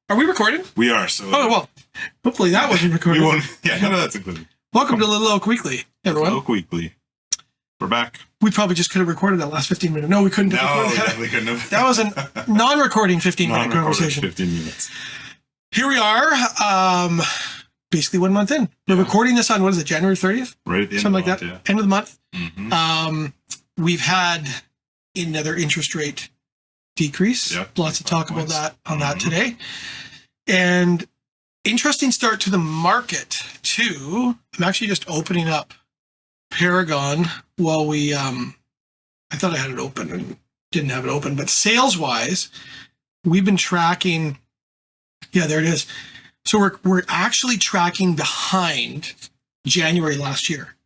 Are we recording? We are. So. Oh, well, hopefully that wasn't recorded. We won't. Yeah, no, that's included. Welcome to Little Oak Weekly, everyone. Little Oak Weekly. We're back. We probably just could have recorded that last 15 minutes. No, we couldn't have recorded that. Definitely couldn't have. That was a non-recording 15-minute conversation. 15 minutes. Here we are, basically 1 month in. We're recording this on, what is it, January 30th? Right at the end Something like of that. the month, End of the month. Mm-hmm. We've had another interest rate decrease. Yep, Lots to talk about points. that on that today. And interesting start to the market too. I'm actually just opening up Paragon while we I thought I had it open and didn't have it open, but sales wise, we've been tracking. Yeah, there it is. So we're actually tracking behind January last year.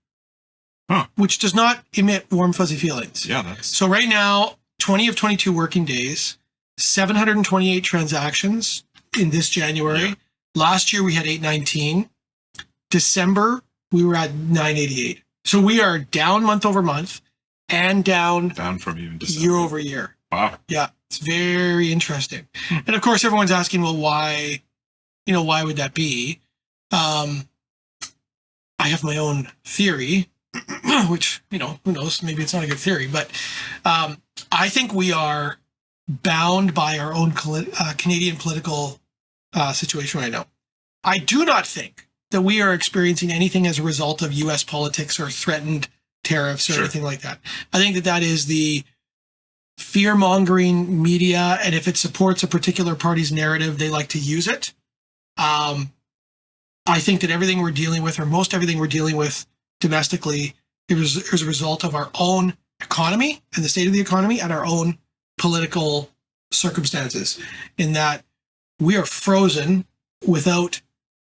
Huh. Which does not emit warm fuzzy feelings. Yeah, that's. So right now, 20 of 22 working days, 728 transactions in this January. Yeah. Last year we had 819. December we were at 988. So we are down month over month and down From even December. year over year. Wow. Yeah, it's very interesting. And of course, everyone's asking, well, why? Why would that be? I have my own theory, which, who knows? Maybe it's not a good theory, but I think we are bound by our own Canadian political situation right now. I do not think that we are experiencing anything as a result of U.S. politics or threatened tariffs or anything like that. I think that is the fear-mongering media, and if it supports a particular party's narrative, they like to use it. I think that everything we're dealing with, or most everything we're dealing with domestically, is a result of our own economy and the state of the economy and our own political circumstances, in that we are frozen without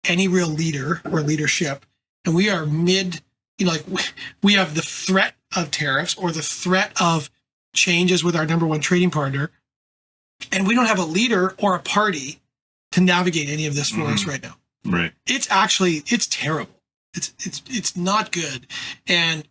any real leader or leadership. And we are we have the threat of tariffs or the threat of changes with our number one trading partner. And we don't have a leader or a party to navigate any of this for us right now. Right. It's terrible. It's not good. And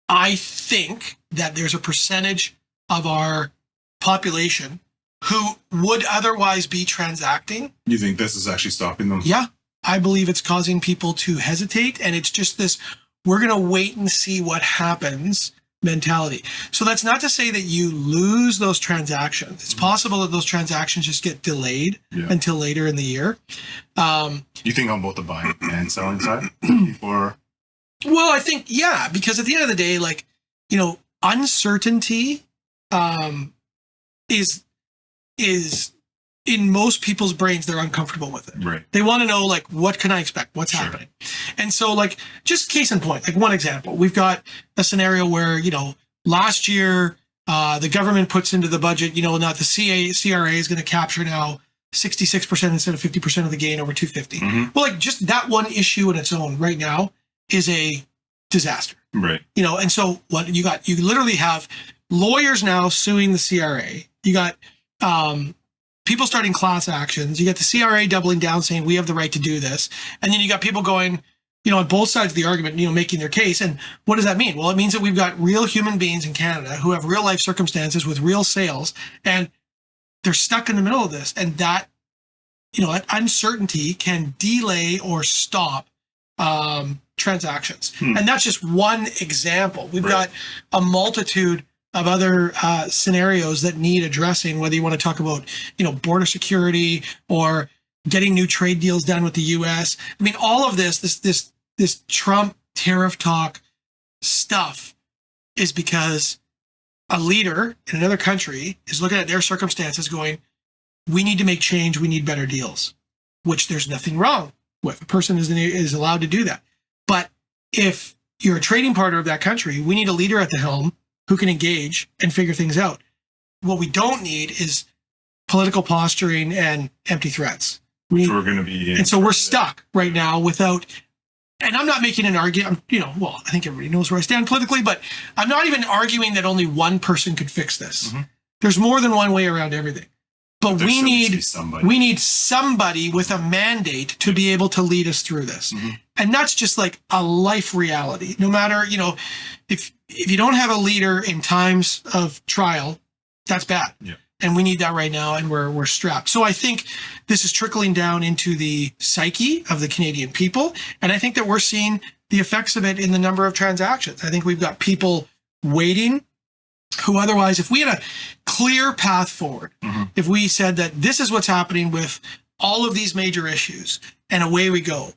I think that there's a percentage of our population who would otherwise be transacting. You think this is actually stopping them? Yeah, I believe it's causing people to hesitate. And it's just this, we're going to wait and see what happens mentality. So that's not to say that you lose those transactions. It's possible that those transactions just get delayed until later in the year. You think on both the buying and selling side? Or Well, I think, because at the end of the day, uncertainty is in most people's brains, they're uncomfortable with it. Right. They want to know, what can I expect? What's happening? And so, just case in point, one example, we've got a scenario where, last year, the government puts into the budget, now the CRA is going to capture now 66% instead of 50% of the gain over 250. Mm-hmm. Well, just that one issue in its own right now is a disaster. Right. And so what you literally have lawyers now suing the CRA. You got people starting class actions. You got the CRA doubling down saying we have the right to do this. And then you got people going, on both sides of the argument, making their case. And what does that mean? Well, it means that we've got real human beings in Canada who have real life circumstances with real sales, and they're stuck in the middle of this. And that, that uncertainty can delay or stop transactions. And that's just one example. We've got a multitude of other scenarios that need addressing, whether you want to talk about, border security or getting new trade deals done with the U.S. I mean, all of this Trump tariff talk stuff is because a leader in another country is looking at their circumstances going, we need to make change. We need better deals, which there's nothing wrong with. A person is allowed to do that. But if you're a trading partner of that country, we need a leader at the helm who can engage and figure things out. What we don't need is political posturing and empty threats. We're going to be, and so we're stuck right now without. And I'm not making an argument. I think everybody knows where I stand politically, but I'm not even arguing that only one person could fix this. Mm-hmm. There's more than one way around everything. But we need somebody with a mandate to be able to lead us through this. Mm-hmm. And that's just a life reality. No matter, if you don't have a leader in times of trial, that's bad. Yeah. And we need that right now, and we're strapped. So I think this is trickling down into the psyche of the Canadian people. And I think that we're seeing the effects of it in the number of transactions. I think we've got people waiting who otherwise, if we had a clear path forward, if we said that this is what's happening with all of these major issues and away we go,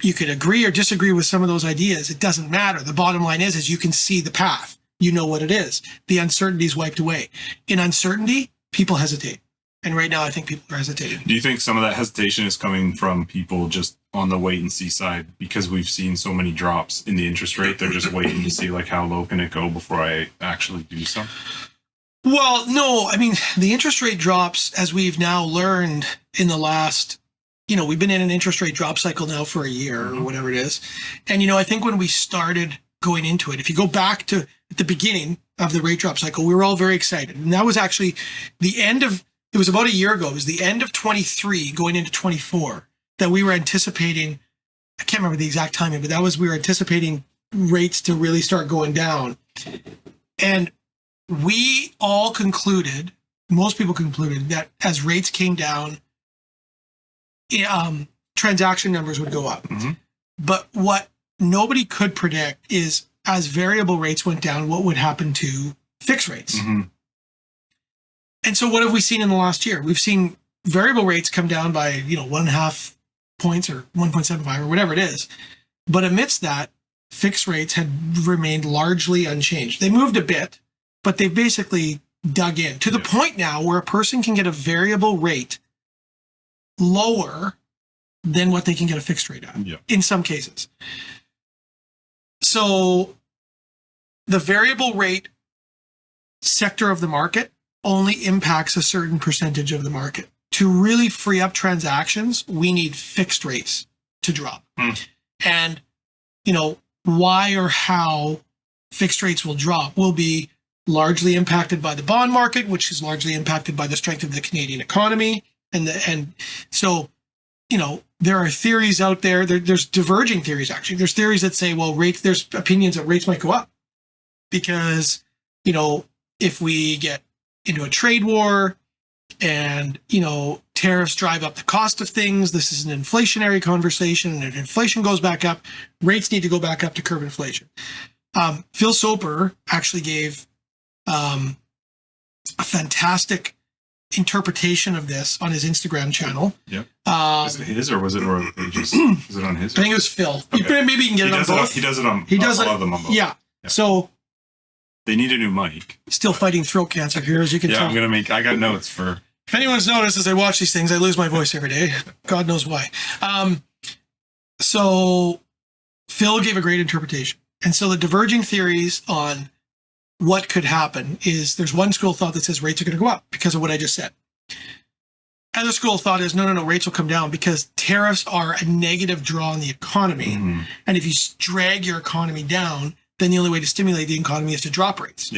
you could agree or disagree with some of those ideas. It doesn't matter. The bottom line is you can see the path. You know what it is. The uncertainty is wiped away. In uncertainty, people hesitate. And right now, I think people are hesitating. Do you think some of that hesitation is coming from people just on the wait and see side because we've seen so many drops in the interest rate? They're just waiting to see like how low can it go before I actually do something? Well, no. I mean, the interest rate drops, as we've now learned in the last, we've been in an interest rate drop cycle now for a year or whatever it is. And, I think when we started going into it, if you go back to at the beginning of the rate drop cycle, we were all very excited. And that was actually it was about a year ago. It was the end of 23 going into 24 that we were anticipating. I can't remember the exact timing, but we were anticipating rates to really start going down. And we all concluded, most people concluded, that as rates came down, transaction numbers would go up. But what nobody could predict is as variable rates went down, what would happen to fixed rates. And so what have we seen in the last year? We've seen variable rates come down by, 1.5 points or 1.75 or whatever it is. But amidst that, fixed rates had remained largely unchanged. They moved a bit, but they've basically dug in to the point now where a person can get a variable rate lower than what they can get a fixed rate at in some cases. So the variable rate sector of the market only impacts a certain percentage of the market. To really free up transactions, we need fixed rates to drop. And, why or how fixed rates will drop will be largely impacted by the bond market, which is largely impacted by the strength of the Canadian economy. And so, there are theories out there. There's diverging theories, actually. There's theories that say, well, there's opinions that rates might go up because, if we get into a trade war and, tariffs drive up the cost of things, this is an inflationary conversation. And if inflation goes back up, rates need to go back up to curb inflation. Phil Soper actually gave a fantastic interpretation of this on his Instagram channel. Is it his or was it Royal Pages? Is it on his? I think it was Phil. Okay. Maybe you can get it on both. He does it on all of them on both. Yeah. So they need a new mic. Still fighting throat cancer here, as you can tell. I got notes for. If anyone's noticed as I watch these things, I lose my voice every day. God knows why. So Phil gave a great interpretation. And so the diverging theories on what could happen is there's one school of thought that says rates are going to go up because of what I just said. Other school of thought is no, rates will come down because tariffs are a negative draw on the economy. And if you drag your economy down, then the only way to stimulate the economy is to drop rates.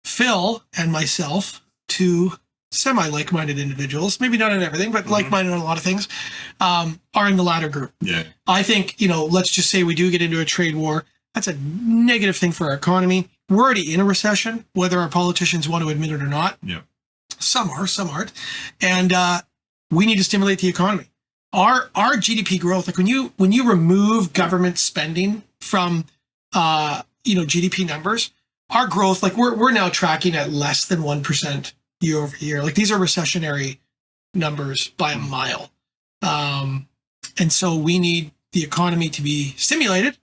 Phil and myself, two semi-like-minded individuals, maybe not on everything, but like-minded on a lot of things, are in the latter group. I think, let's just say we do get into a trade war. That's a negative thing for our economy. We're already in a recession, whether our politicians want to admit it or not. Some are, some aren't. And we need to stimulate the economy. Our GDP growth, like when you remove government spending from GDP numbers, our growth, like we're now tracking at less than 1% year over year. Like these are recessionary numbers by a mile. And so we need the economy to be stimulated.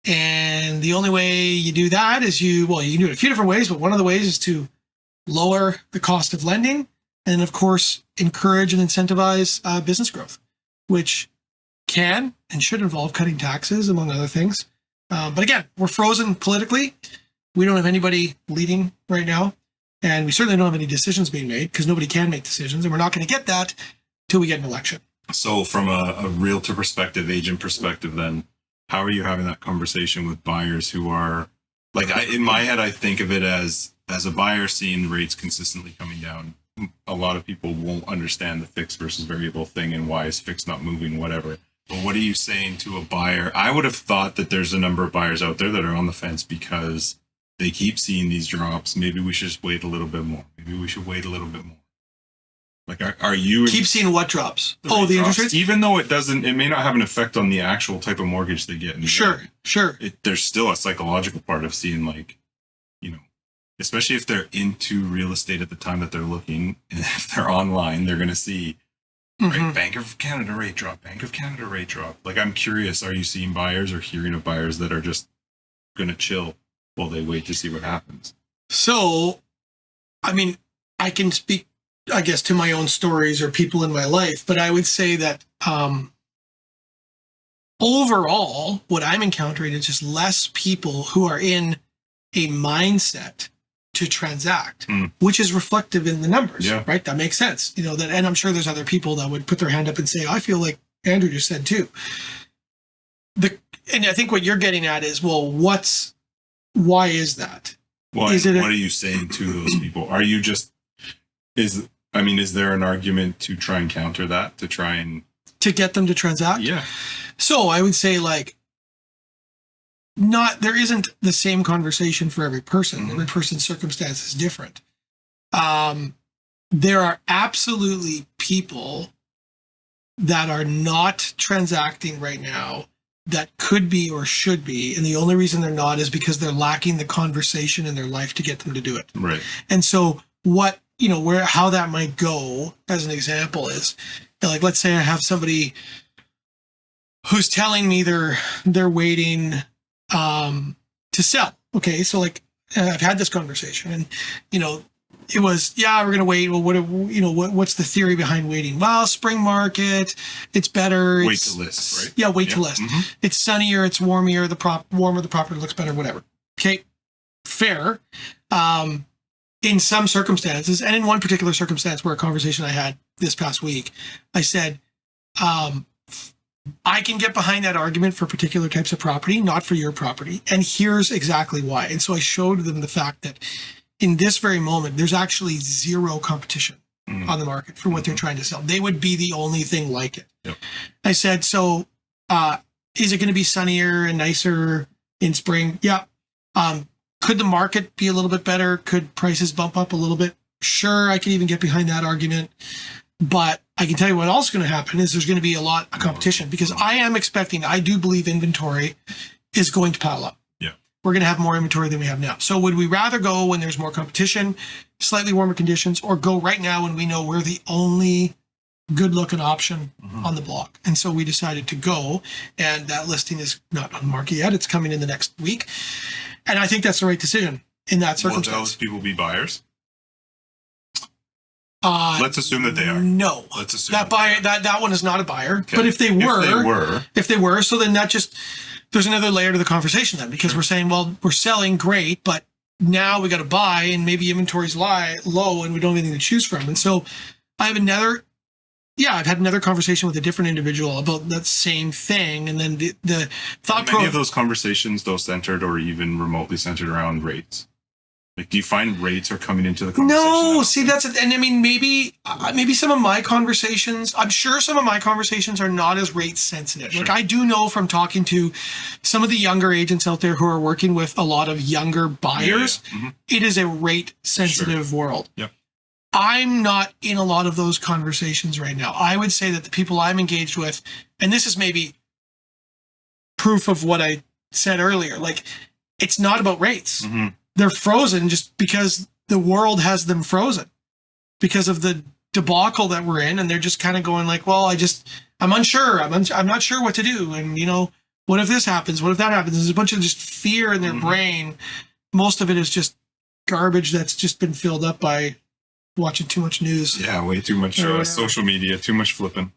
And the only way you do that is you can do it a few different ways, but one of the ways is to lower the cost of lending and, of course, encourage and incentivize business growth, which can and should involve cutting taxes, among other things. But again, we're frozen politically. We don't have anybody leading right now. And we certainly don't have any decisions being made because nobody can make decisions. And we're not going to get that until we get an election. So from a realtor perspective, agent perspective, then, how are you having that conversation with buyers who are, in my head, I think of it as a buyer seeing rates consistently coming down. A lot of people won't understand the fixed versus variable thing and why is fixed not moving, whatever. But what are you saying to a buyer? I would have thought that there's a number of buyers out there that are on the fence because they keep seeing these drops. Maybe we should just wait a little bit more. maybe we should wait a little bit more. Like, are you Keep seeing what drops? the The interest drops? rates? Even though it may not have an effect on the actual type of mortgage they get. In the Sure, end, sure. there's still a psychological part of seeing, like, you know, especially if they're into real estate at the time that they're looking, and if they're online, they're going to see, right, Bank of Canada rate drop, Bank of Canada rate drop. Like, I'm curious, are you seeing buyers or hearing of buyers that are just going to chill while they wait to see what happens? So, I mean, I can speak, I guess, to my own stories or people in my life, but I would say that overall, what I'm encountering is just less people who are in a mindset to transact, which is reflective in the numbers, right? That makes sense. You know, that, and I'm sure there's other people that would put their hand up and say, I feel like Andrew just said too. And I think what you're getting at is, well, why is that? What are you saying to those people? Are you just, is there an argument to try and counter that, to get them to transact? Yeah. So I would say, like, there isn't the same conversation for every person. Every person's circumstance is different. There are absolutely people that are not transacting right now that could be or should be. And the only reason they're not is because they're lacking the conversation in their life to get them to do it. Right. And so how that might go, as an example, is, like, let's say I have somebody who's telling me they're waiting to sell. Okay. So, like, I've had this conversation, and, it was, we're going to wait. Well, what's the theory behind waiting? Well, spring market, it's better. Wait to list, right? Yeah, wait to list. It's sunnier, it's warmer, warmer, the property looks better, whatever. Okay, fair. In some circumstances, and in one particular circumstance where a conversation I had this past week, I said, I can get behind that argument for particular types of property, not for your property. And here's exactly why. And so I showed them the fact that in this very moment, there's actually zero competition on the market for what they're trying to sell. They would be the only thing like it. Yep. I said, so is it going to be sunnier and nicer in spring? Yeah. Could the market be a little bit better? Could prices bump up a little bit? Sure, I can even get behind that argument. But I can tell you what else is going to happen is there's going to be a lot of competition, because I do believe inventory is going to pile up. We're going to have more inventory than we have now. So would we rather go when there's more competition, slightly warmer conditions, or go right now when we know we're the only good looking option on the block? And so we decided to go, and that listing is not on the market yet. It's coming in the next week. And I think that's the right decision in that circumstance. Will those people be buyers? Let's assume that they are. No. Let's assume that buyer, that one is not a buyer. Okay. But if they were, so then that just, there's another layer to the conversation then, because we're saying, well, we're selling, great, but now we got to buy, and maybe inventory's low and we don't have anything to choose from. And so I've had another conversation with a different individual about that same thing. And then the thought process. Many of those conversations, though, centered or even remotely centered around rates. Like, do you find rates are coming into the conversation? No, see, that's it. And I mean, maybe some of my conversations, I'm sure some of my conversations are not as rate sensitive. Sure. Like, I do know from talking to some of the younger agents out there who are working with a lot of younger buyers, it is a rate sensitive world. Yep. I'm not in a lot of those conversations right now. I would say that the people I'm engaged with, and this is maybe proof of what I said earlier, like, it's not about rates. They're frozen just because the world has them frozen because of the debacle that we're in. And they're just kind of going like, well, I'm unsure. I'm not sure what to do. And, what if this happens? What if that happens? There's a bunch of just fear in their brain. Most of it is just garbage that's just been filled up by watching too much news. Yeah, way too much social media, too much flipping.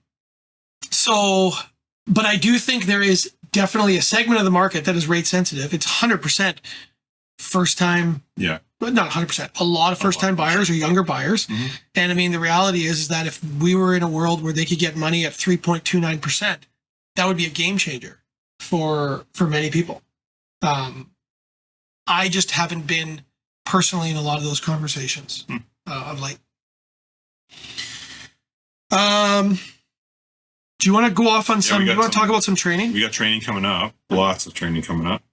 So, but I do think there is definitely a segment of the market that is rate sensitive. It's 100% first time. Yeah. But not 100%. A lot of first time buyers or younger buyers. And I mean, the reality is that if we were in a world where they could get money at 3.29%, that would be a game changer for many people. I just haven't been personally in a lot of those conversations of late. Do you want to go off on some? You want to talk about some training? We got training coming up. Lots of training coming up.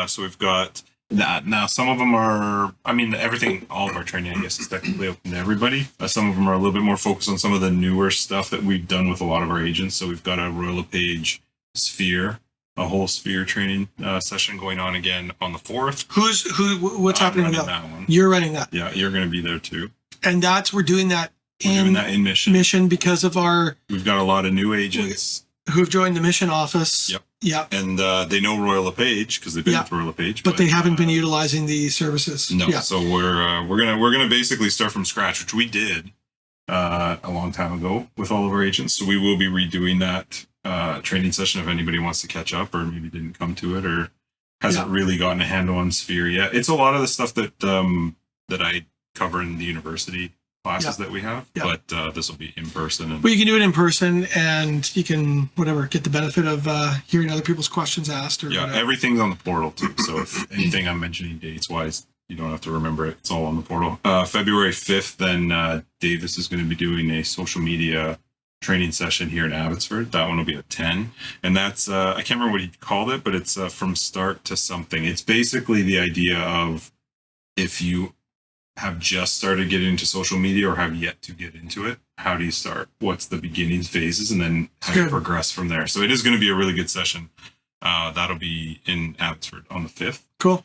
So we've got Now, some of them are, I mean, everything, all of our training, I guess, is technically open to everybody. Some of them are a little bit more focused on some of the newer stuff that we've done with a lot of our agents. So we've got a Royal LePage Sphere, a whole Sphere training session going on again on the 4th. What's happening with that one? You're running that. Yeah, you're going to be there too. And we're doing that in Mission because of we've got a lot of new agents who've joined the Mission office. Yep. Yeah. And they know Royal LePage because they've been with Royal LePage, but they haven't been utilizing the services. No. Yeah. So we're gonna basically start from scratch, which we did a long time ago with all of our agents. So we will be redoing that training session if anybody wants to catch up or maybe didn't come to it or hasn't really gotten a handle on Sphere yet. It's a lot of the stuff that that I cover in the university classes that we have, but this will be in person. Well, you can do it in person, and you can get the benefit of hearing other people's questions asked. Or everything's on the portal too. So if anything I'm mentioning dates wise, you don't have to remember it. It's all on the portal. February 5th, then Davis is going to be doing a social media training session here in Abbotsford. That one will be at 10, and that's I can't remember what he called it, but it's from start to something. It's basically the idea of if you have just started getting into social media or have yet to get into it, how do you start? What's the beginning phases, and then how you progress from there? So it is going to be a really good session. That'll be in Abbotsford on the 5th. Cool.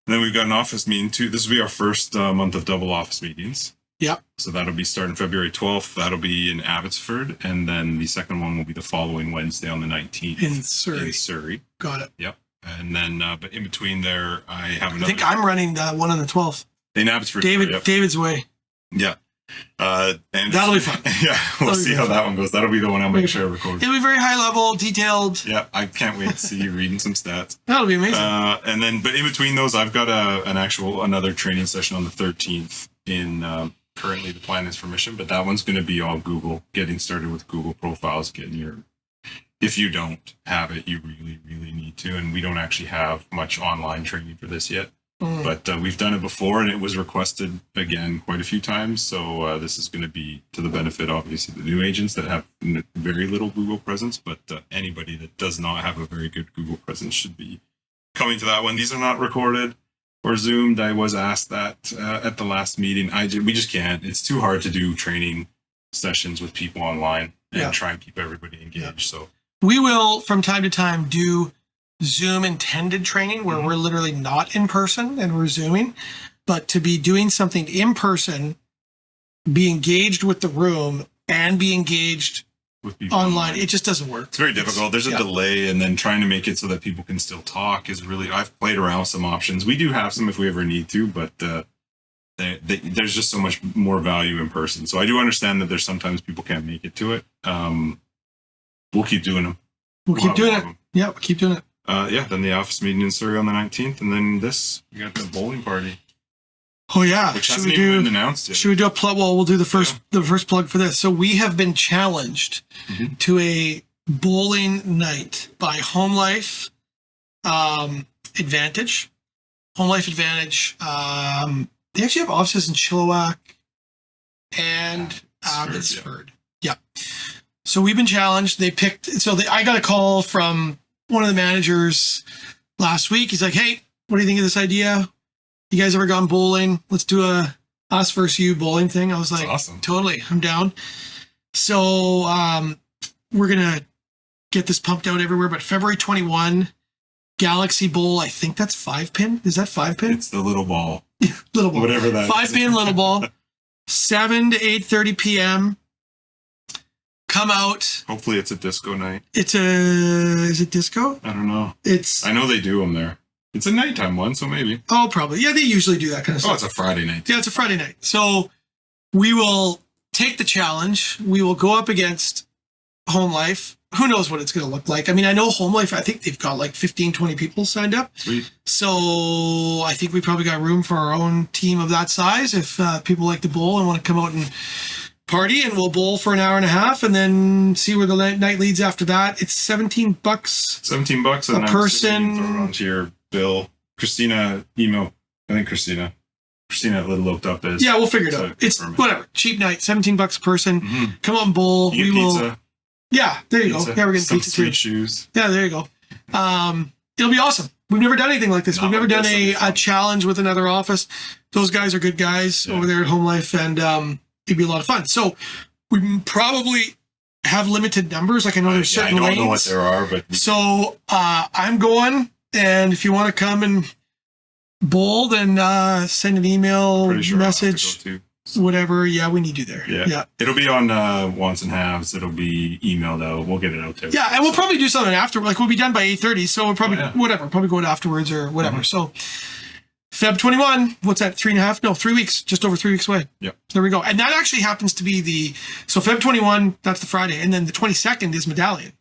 And then we've got an office meeting too. This will be our first month of double office meetings. Yeah. So that'll be starting February 12th. That'll be in Abbotsford. And then the second one will be the following Wednesday on the 19th. In Surrey. In Surrey. Got it. Yep. And then, but in between there, I have another. I think I'm running the one on the 12th. In Abbotsford. David's way. Yeah. And that'll be fun. Yeah. We'll see how that one goes. That'll be the one I'll make sure I record. It'll be very high level, detailed. Yeah. I can't wait to see you reading some stats. That'll be amazing. And then, but in between those, I've got another training session on the 13th in, currently the plan is for Mission, but that one's going to be all Google, getting started with Google profiles, if you don't have it, you really, really need to. And we don't actually have much online training for this yet. But we've done it before, and it was requested again quite a few times. So this is going to be to the benefit, obviously, the new agents that have very little Google presence. But anybody that does not have a very good Google presence should be coming to that one. These are not recorded or Zoomed. I was asked that at the last meeting. We just can't. It's too hard to do training sessions with people online and try and keep everybody engaged. Yeah. So we will, from time to time, do Zoom intended training where we're literally not in person and we're Zooming, but to be doing something in person, be engaged with the room and be engaged with people online, it just doesn't work. It's very difficult. There's a delay, and then trying to make it so that people can still talk is really, I've played around with some options. We do have some if we ever need to, but there's just so much more value in person. So I do understand that there's sometimes people can't make it to it. We'll keep doing them. We'll keep doing it. Yeah, we'll keep doing it. Then the office meeting in Surrey on the 19th, and then we got the bowling party. Oh yeah, which hasn't even been announced yet. Should we do a plug? Well, we'll do the first plug for this. So we have been challenged to a bowling night by Home Life Advantage. Home Life Advantage. They actually have offices in Chilliwack and Abbotsford. Yeah. So we've been challenged. They picked. I got a call from one of the managers last week. He's like, "Hey, what do you think of this idea? You guys ever gone bowling? Let's do a us versus you bowling thing." I was like, awesome. Totally, I'm down. So we're gonna get this pumped out everywhere. But February 21, Galaxy Bowl. I think that's 5-pin. Is that 5-pin? It's the little ball. Little ball. Whatever that 5-pin little ball. 7 to 8:30 p.m. Come out. Hopefully it's a disco night. Is it disco? I don't know. I know they do them there. It's a nighttime one, so maybe. Oh, probably. Yeah, they usually do that kind of stuff. Oh, it's a Friday night. Yeah, it's a Friday night. So we will take the challenge. We will go up against Home Life. Who knows what it's going to look like? I mean, I know Home Life, I think they've got like 15, 20 people signed up. Sweet. So I think we probably got room for our own team of that size if people like to bowl and want to come out and party, and we'll bowl for an hour and a half and then see where the night leads after that. It's $17. $17 a person. Throw it onto your bill. Christina email. I think Christina looked up as. Yeah, we'll figure it out. It's whatever. Cheap night. $17 a person. Come on, bowl. We will. Pizza. Yeah, there you go. Yeah, we're getting some pizza sweet too. Shoes. Yeah, there you go. it'll be awesome. We've never done anything like this. Not We've never like done this. It'll be a fun. challenge with another office. Those guys are good guys over there at Home Life, and it'd be a lot of fun. So we probably have limited numbers. Like I know there's Yeah, I certain don't lanes. know what there are, but So I'm going, and if you want to come and bowl, then send an email, pretty sure I'll have to message, go too. whatever. Yeah, we need you there. Yeah. It'll be on Wants and Halves. It'll be emailed out. We'll get it out there. Yeah, and we'll probably do something after. Like we'll be done by 8:30, so we'll probably whatever, probably go out afterwards or whatever. Mhm. So Feb 21, what's that? 3.5? No, 3 weeks, just over 3 weeks away. Yep. There we go. And that actually happens to be so Feb 21, that's the Friday, and then the 22nd is Medallion.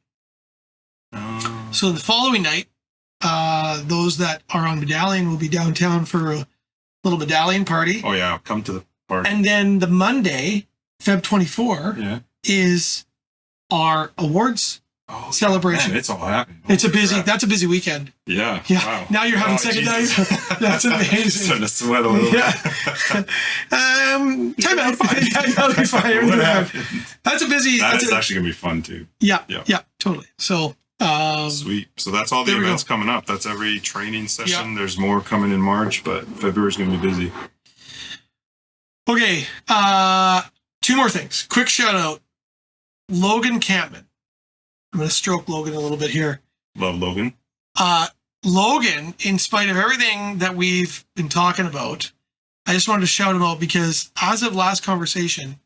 So the following night, those that are on Medallion will be downtown for a little Medallion party. Oh yeah, come to the party. And then the Monday, Feb 24, is our awards celebration. Man, it's all happening. It's Holy crap. that's a busy weekend. Yeah. Yeah. Wow. Now you're having Oh, second Jesus. night. That's amazing. Starting to sweat a little Yeah. bit. Time out. Yeah, that'll be fine. What Everything's fine. happened? That's a busy. That's actually going to be fun too. Yeah, Yeah. yeah, totally. So, Sweet. So that's all the there we events go. coming up. That's every training session. There's more coming in March, but February's going to be busy. okay. Two more things. Quick shout out. Logan Campman. I'm going to stroke Logan a little bit here. Love Logan. Logan, in spite of everything that we've been talking about, I just wanted to shout him out because as of last conversation,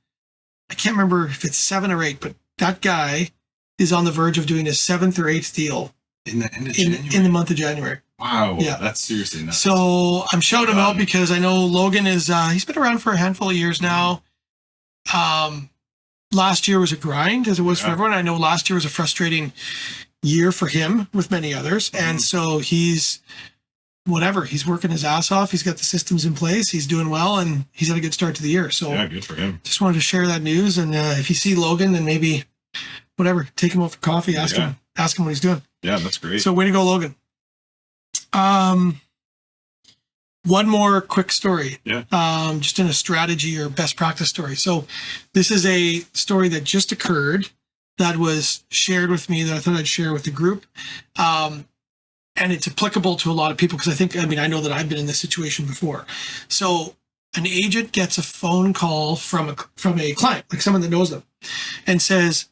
I can't remember if it's 7 or 8, but that guy is on the verge of doing his 7th or 8th deal In the end of January. in the month of January. Wow. Yeah. That's seriously nuts. So I'm shouting him Well out done. because I know Logan is, he's been around for a handful of years now. Last year was a grind as it was for Yeah. everyone. I know last year was a frustrating year for him with many others. And so he's working his ass off. He's got the systems in place. He's doing well and he's had a good start to the year. So Yeah, good for him. just wanted to share that news. And if you see Logan, then maybe whatever, take him out for coffee, ask him what he's doing. Yeah, that's great. So way to go, Logan. One more quick story. Yeah. Just in a strategy or best practice story. So this is a story that just occurred that was shared with me that I thought I'd share with the group. And it's applicable to a lot of people because I know that I've been in this situation before. So an agent gets a phone call from a client, like someone that knows them, and says,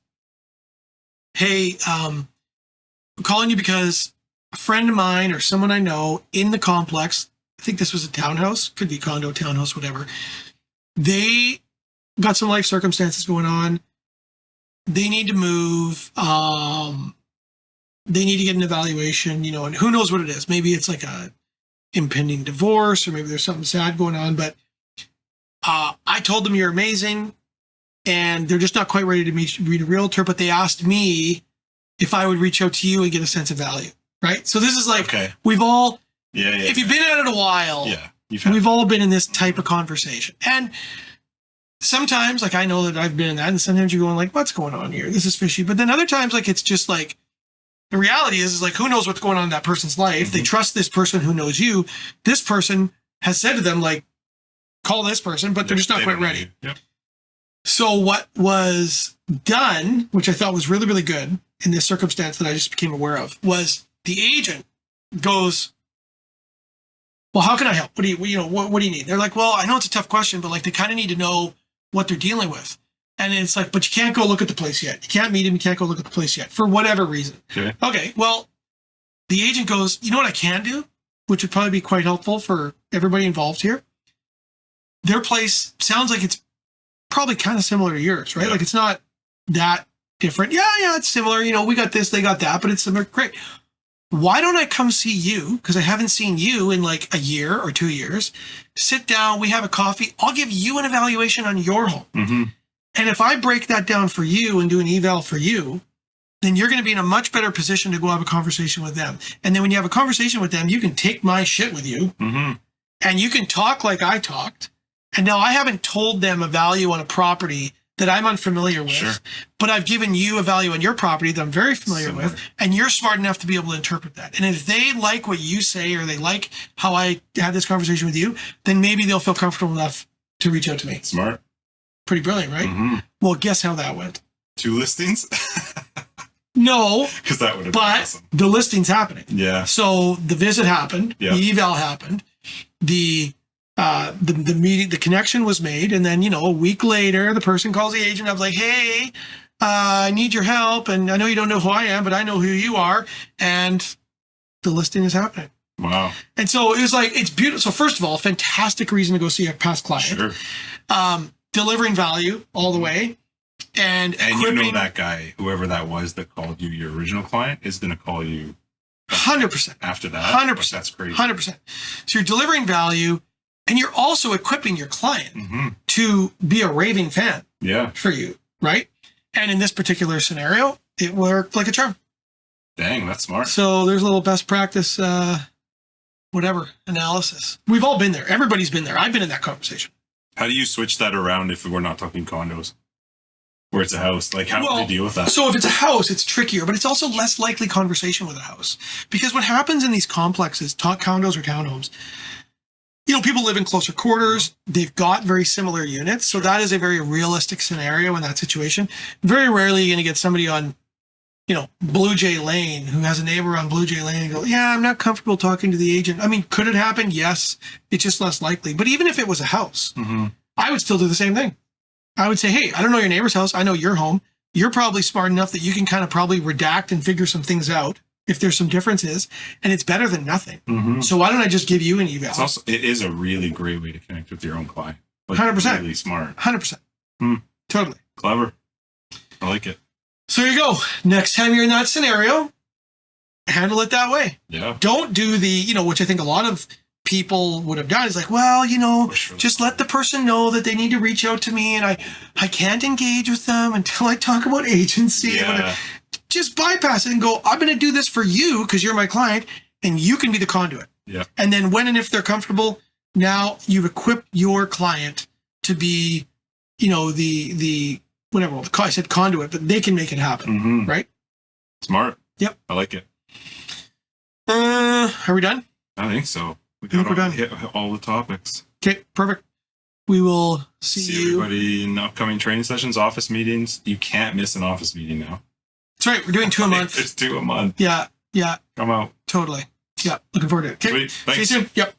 hey, I'm calling you because a friend of mine or someone I know in the complex, I think this was a townhouse, could be condo, townhouse, whatever. They got some life circumstances going on. They need to move. They need to get an evaluation, and who knows what it is. Maybe it's like a impending divorce, or maybe there's something sad going on. But I told them you're amazing, and they're just not quite ready to meet a realtor. But they asked me if I would reach out to you and get a sense of value, right? So this is like we've all, if you've been at it a while, we've all been in this type of conversation, and sometimes, like I know that I've been in that, and sometimes you're going like, "What's going on here? This is fishy." But then other times, like it's just like. The reality is like, who knows what's going on in that person's life? They trust this person who knows you. This person has said to them, like, call this person, but they're just not quite ready. Yep. So what was done, which I thought was really, really good in this circumstance that I just became aware of, was the agent goes, well, how can I help? What do you need? They're like, well, I know it's a tough question, but like they kind of need to know what they're dealing with. And it's like, but you can't go look at the place yet. You can't meet him. You can't go look at the place yet for whatever reason. Okay. Well, the agent goes, you know what I can do, which would probably be quite helpful for everybody involved here. Their place sounds like it's probably kind of similar to yours, right? Yeah. Like it's not that different. Yeah, it's similar. We got this, they got that, but it's similar. Great. Why don't I come see you? Because I haven't seen you in like a year or 2 years. Sit down. We have a coffee. I'll give you an evaluation on your home. Mm-hmm. And if I break that down for you and do an eval for you, then you're going to be in a much better position to go have a conversation with them. And then when you have a conversation with them, you can take my shit with you and you can talk like I talked. And now I haven't told them a value on a property that I'm unfamiliar with, but I've given you a value on your property that I'm very familiar with. And you're smart enough to be able to interpret that. And if they like what you say, or they like how I had this conversation with you, then maybe they'll feel comfortable enough to reach out to me. Smart. Pretty brilliant, right? Well, guess how that went? 2 listings. No, because that would have been but awesome. the listing's happening. Yeah. So the visit happened, Yeah. the eval happened, the meeting, the connection was made, and then a week later, the person calls the agent up like, "Hey, I need your help, and I know you don't know who I am, but I know who you are," and the listing is happening. Wow. And so it was like, it's beautiful. So first of all, fantastic reason to go see a past client. Sure. Delivering value all the way, and you know that guy, whoever that was that called you your original client, is going to call you 100% after that. 100%. That's crazy. 100%. So you're delivering value, and you're also equipping your client Mm-hmm. to be a raving fan Yeah. for you, right? And in this particular scenario, it worked like a charm. Dang, that's smart. So there's a little best practice, whatever, analysis. We've all been there. Everybody's been there. I've been in that conversation. How do you switch that around if we're not talking condos? Where it's a house? Like, how do you deal with that? So if it's a house, it's trickier, but it's also less likely conversation with a house. Because what happens in these complexes, condos or townhomes, people live in closer quarters. They've got very similar units. So that is a very realistic scenario in that situation. Very rarely are you going to get somebody on, Blue Jay Lane who has a neighbor on Blue Jay Lane and go, "Yeah, I'm not comfortable talking to the agent." I mean, could it happen? Yes. It's just less likely. But even if it was a house, Mm-hmm. I would still do the same thing. I would say, "Hey, I don't know your neighbor's house. I know your home. You're probably smart enough that you can kind of probably redact and figure some things out if there's some differences, and it's better than nothing. Mm-hmm. So why don't I just give you an eval?" It is a really great way to connect with your own client. 100%. Really smart. 100%. Hmm. Totally. Clever. I like it. So there you go. Next time you're in that scenario, handle it that way. Yeah. Don't do the, which I think a lot of people would have done is like, well, just let the person know that they need to reach out to me, and I can't engage with them until I talk about agency. Yeah. Just bypass it and go, "I'm going to do this for you because you're my client, and you can be the conduit." Yeah. And then when and if they're comfortable, now you've equipped your client to be, the whatever. I said conduit, but they can make it happen, Mm-hmm. right? Smart. Yep. I like it. Are we done? I think so. I think we're done. Hit all the topics. Okay, perfect. We will see you. Everybody in upcoming training sessions, office meetings. You can't miss an office meeting now. That's right. We're doing 2 a month. There's 2 a month. Yeah. Come out. Totally. Yeah. Looking forward to it. Okay. Sweet. See you Thanks. soon. Yep.